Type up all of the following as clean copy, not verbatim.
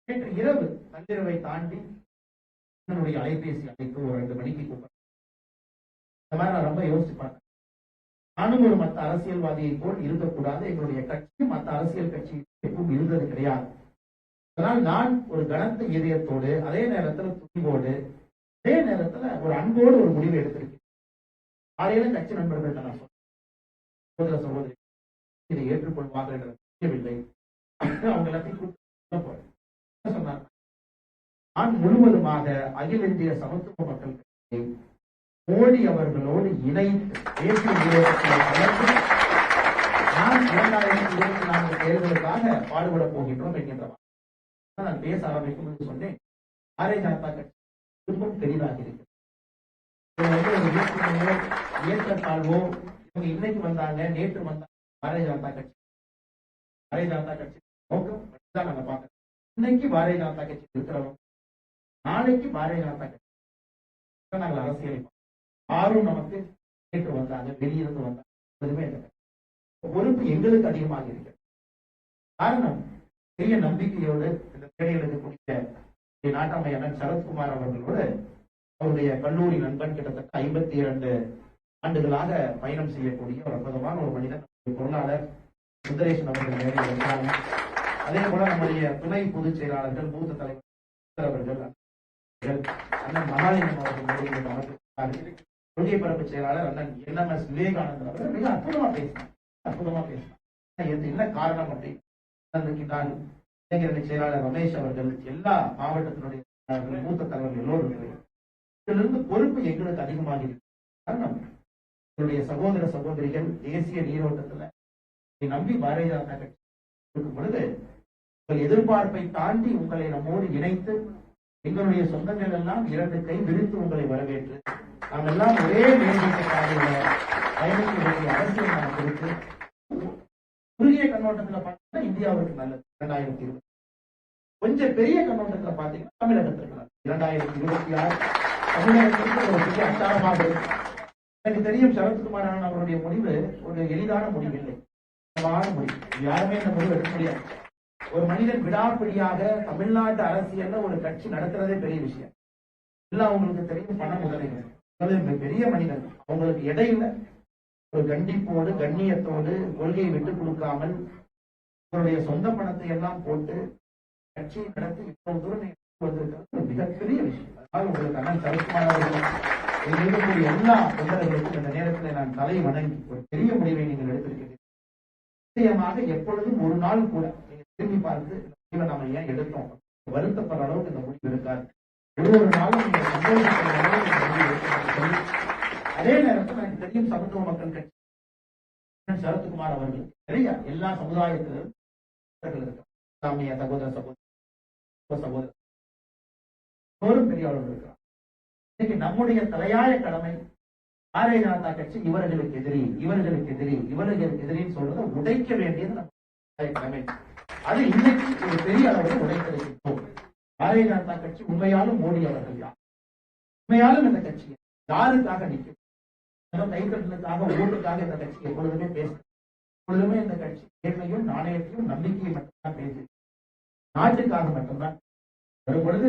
நேற்று இரவு நள்ளிரவை தாண்டி என்னுடைய அலைபேசி அழைத்து ஒரு 2 மணிக்கு கூப்பிட்டேன். இந்த மாதிரி நான் ரொம்ப யோசிச்சு பார்த்தேன். நானும் ஒரு மற்ற அரசியல்வாதியை போல் இருக்கக்கூடாது. எங்களுடைய கட்சியும் மற்ற அரசியல் கட்சி எப்பவும் இருந்தது கிடையாது. அதனால் நான் ஒரு கனத்த இதயத்தோடு, அதே நேரத்தில் துணிவோடு, அதே நேரத்தில் ஒரு அன்போடு ஒரு முடிவை எடுத்திருக்கேன். ஆரையிலும் கட்சி நண்பர்கள்ட்ட நான் சொன்னேன், சகோதரி இதை ஏற்றுக்கொள்வார்கள் என்று தெரியவில்லை. அவங்க எல்லாத்தையும் கூப்பிட்டு சொன்னார், நான் முழுவதுமாக அகில இந்திய சமத்துவ மக்கள் கட்சியை மோடி அவர்களோடு இணைத்து தேசிய நிறுவனத்தில் கலந்து நான் 2024 தேர்தலுக்காக பாடுபட போகின்றோம் என்கின்றவா நான் பேச ஆரம்பிக்கும் என்று சொன்னேன். பாரதிய ஜனதா கட்சி திரும்பவும் பெரிதாக இருக்கிறது. ஏற்றத்தாழ்வோ இவங்க இன்னைக்கு வந்தாங்க நேற்று வந்தாங்க. பாரதிய ஜனதா கட்சி நோக்கம் தான் நாங்க பார்க்கிறோம். இன்னைக்கு பாரதிய ஜனதா கட்சி இருக்கிறவங்க நாளைக்கு பாரதிய ஜனதா கட்சி நாங்கள் அரசியலை யாரும் நமக்கு நேற்று வந்தாங்க, வெளியிருந்து வந்தாங்க, எதுவுமே இல்லை. பொறுப்பு எங்களுக்கு அதிகமாக இருக்கிறது. காரணம், பெரிய நம்பிக்கையோடு இந்த தேடி எடுக்கக்கூடிய நாட்டாமை அண்ணன் சரத்குமார் அவர்களோடு அவருடைய கல்லூரி நண்பன் கிட்டத்தட்ட 52 ஆண்டுகளாக பயணம் செய்யக்கூடிய ஒரு அற்புதமான ஒரு மனிதன் பொருளாளர் சுந்தரேசன் அவர்கள் நேரில் இருக்கிறாங்க. அதே போல நம்முடைய துணை பொதுச் செயலாளர்கள் மூத்த தலைவர் அவர்கள் அண்ணன் மகாலிங்கம் அவர்கள் நேரில் அமர்ந்திருக்கிறார்கள். கொள்கை பரப்பு செயலாளர் அண்ணன் NMS விவேகானந்தன் அவர்கள் மிக அற்புதமா பேசினார். என்ன காரணம் அப்படின்னு இளைஞரணி செயலாளர் ரமேஷ் அவர்கள், எல்லா மாவட்டத்தினுடைய மூத்த தலைவர்கள் எல்லோரும் இதிலிருந்து பொறுப்பு எங்களுக்கு அதிகமாக இருக்கு. காரணம், என்னுடைய சகோதர சகோதரிகள் தேசிய நீரோட்டத்துல நம்பி பாரதிய ஜனதா கட்சி இருக்கும் பொழுது உங்கள் எதிர்பார்ப்பை தாண்டி உங்களை நம்மோடு இணைத்து எங்களுடைய சொந்தங்கள் எல்லாம் 2 கை விரித்து உங்களை வரவேற்று நாம் எல்லாம் ஒரே மேம்பட்ட பாதையில பயணிக்க வேண்டிய அரசியல் நாம் கொடுத்து குறுகிய கண்ணோட்டத்தில் பார்த்தீங்கன்னா இந்தியாவுக்கு நல்லது 2020. கொஞ்சம் பெரிய கண்ணோட்டத்தில் பார்த்தீங்கன்னா தமிழகத்திற்கு 2026 தமிழகத்திற்கு ஒரு பெரிய அச்சாரமாக இருக்கு. எனக்கு தெரியும் சரத்குமார் அவருடைய முடிவு ஒரு எளிதான முடிவு இல்லை, முடிவு. யாருமே இந்த முடிவு எடுக்க முடியாது. ஒரு மனிதன் விடாப்பிடியாக தமிழ்நாட்டு அரசியல்ல ஒரு கட்சி நடத்துறதே பெரிய விஷயம். எல்லாம் அவங்களுக்கு தெரியும், பண முதலீடு பெரிய மனிதன், அவங்களுக்கு இடையில ஒரு கண்டிப்போடு கண்ணியத்தோடு கொள்கையை விட்டுக் கொடுக்காமல் அவருடைய சொந்த பணத்தை எல்லாம் போட்டு கட்சியை நடத்தி இவ்வளவு தூரம் வந்திருக்கிறது ஒரு மிகப்பெரிய விஷயம். அதனால் உங்களுக்கு அண்ணன் சரத்குமார் அவர்கள் இருக்கக்கூடிய எல்லா தொண்டர்களுக்கும் இந்த நேரத்தில் நான் தலை வணங்கி ஒரு பெரிய முடிவை நீங்கள் எடுத்திருக்கிறீர்கள். நிச்சயமாக எப்பொழுதும் ஒரு நாள் கூட நீங்க திரும்பி பார்த்து இந்த முடிவை நாம ஏன் எடுத்தோம் வருத்தப்படுற அளவுக்கு இந்த முடிவு இருக்காது. ஒரு நாளும் நீங்க சந்தோஷப்படுற அளவுக்கு இந்த முடிவு எடுத்து அதே நேரத்தில் எனக்கு தெரியும் சமத்துவ மக்கள் கட்சி சரத்குமார் அவர்கள் நிறைய எல்லா சமுதாயத்திலும் இருக்காங்க. சாமிய சகோதர சகோதரரும் பெரியவர்கள் இருக்கிறார். இன்னைக்கு நம்முடைய தலையாய கடமை பாரதிய ஜனதா கட்சி இவர்களுக்கு எதிரி சொல்றதை உடைக்க வேண்டியது நம்ம கடமை. அது இன்னைக்கு ஒரு பெரிய அளவில் உடைத்திருக்கிறோம். பாரதிய ஜனதா கட்சி உண்மையாலும் மோடி அவர்கள் யார், உண்மையாலும் இந்த கட்சி யாருக்காக நிற்கும், கைத்தட்டலுக்காக ஓட்டுக்காக இந்த கட்சி எப்பொழுதுமே பேசும். எப்பொழுதுமே இந்த கட்சி நேர்மையும் நாணயத்தையும் நம்பிக்கையும் மட்டும்தான் பேசு, நாட்டுக்காக மட்டும்தான் வரும் பொழுது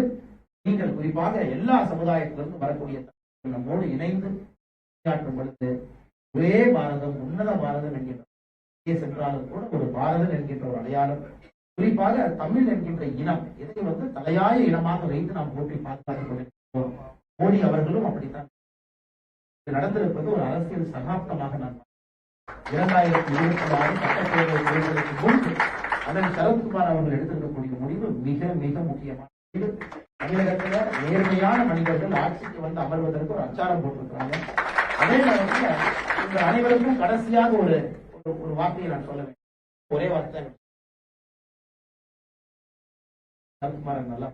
நீங்கள் குறிப்பாக எல்லா சமுதாயத்திலிருந்து வரக்கூடிய நம்மோடு இணைந்து பணியாற்றும் பொழுது ஒரே பாரதம் உன்னத பாரதம் என்கின்ற சென்றாலும் கூட ஒரு பாரதம் என்கின்ற ஒரு அடையாளம், குறிப்பாக தமிழ் என்கின்ற இனம் இதை தலையாய இனமாக வைத்து நாம் போட்டி பாதுகாத்துக் கொண்டிருக்கிறோம். மோடி அவர்களும் அப்படித்தான் நடந்திருப்பது ஒரு அரசியல் சகாப்தமாக நான் 2026 சட்டப்பேரவை தேர்தலுக்கு முன்பு அதன் சரத்குமார் அவர்கள் எடுத்திருக்கக்கூடிய முடிவு மிக மிக முக்கியமான முடிவு. தமிழகத்துல நேர்மையான மனிதர்கள் ஆட்சிக்கு அமர்வதற்கு ஒரு அச்சாரம் போட்டிருக்கிறாங்க. அதே நேரத்தில் இந்த அனைவருக்கும் கடைசியாக ஒரு ஒரு வார்த்தையை நான் சொல்ல வேண்டும். ஒரே வார்த்தை, சரத்குமார் நல்லா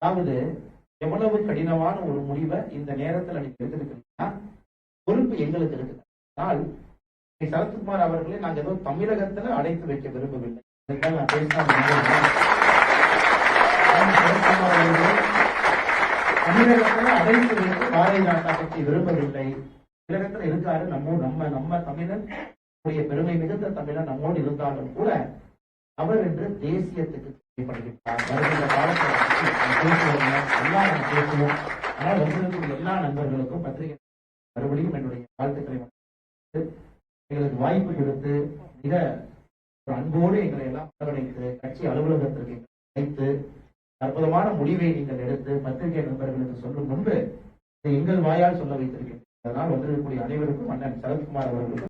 அதாவது எவ்வளவு கடினமான ஒரு முடிவை இந்த நேரத்தில் நீங்க எடுத்திருக்கீங்கன்னா பொறுப்பு எங்களுக்கு இருக்கு. ஆனால் சரத்குமார் அவர்களை நாங்கள் ஏதோ தமிழகத்துல அடைத்து வைக்க விரும்பவில்லை. நான் தமிழகத்துல அடைத்து வைக்க பாரதிய ஜனதா கட்சி விரும்பவில்லை. உலகத்துல இருக்காரு. நம்ம தமிழன் பெருமை மிகுந்த தமிழன் நம்மோடு இருந்தாலும் கூட அவர் என்று தேசியத்துக்கு தேவைப்படுகின்றார். வருகின்ற காலத்தில் எல்லாம் நம்ம பேசுவோம். ஆனால் வந்திருக்கும் எல்லா நண்பர்களுக்கும் பத்திரிகை மறுபடியும் என்னுடைய வாழ்த்துக்களை எங்களுக்கு வாய்ப்பு கொடுத்து மிக ஒரு அன்போடு எங்களை எல்லாம் அரவணைத்து கட்சி அலுவலகத்திற்கு வைத்து அற்புதமான முடிவை நீங்கள் எடுத்து பத்திரிகை நண்பர்களுக்கு சொல்லும் முன்பு எங்கள் வாயால் சொல்ல வைத்திருக்கின்றனர். அதனால் வந்திருக்கக்கூடிய அனைவருக்கும் அண்ணன் சரத்குமார் அவர்களுக்கும்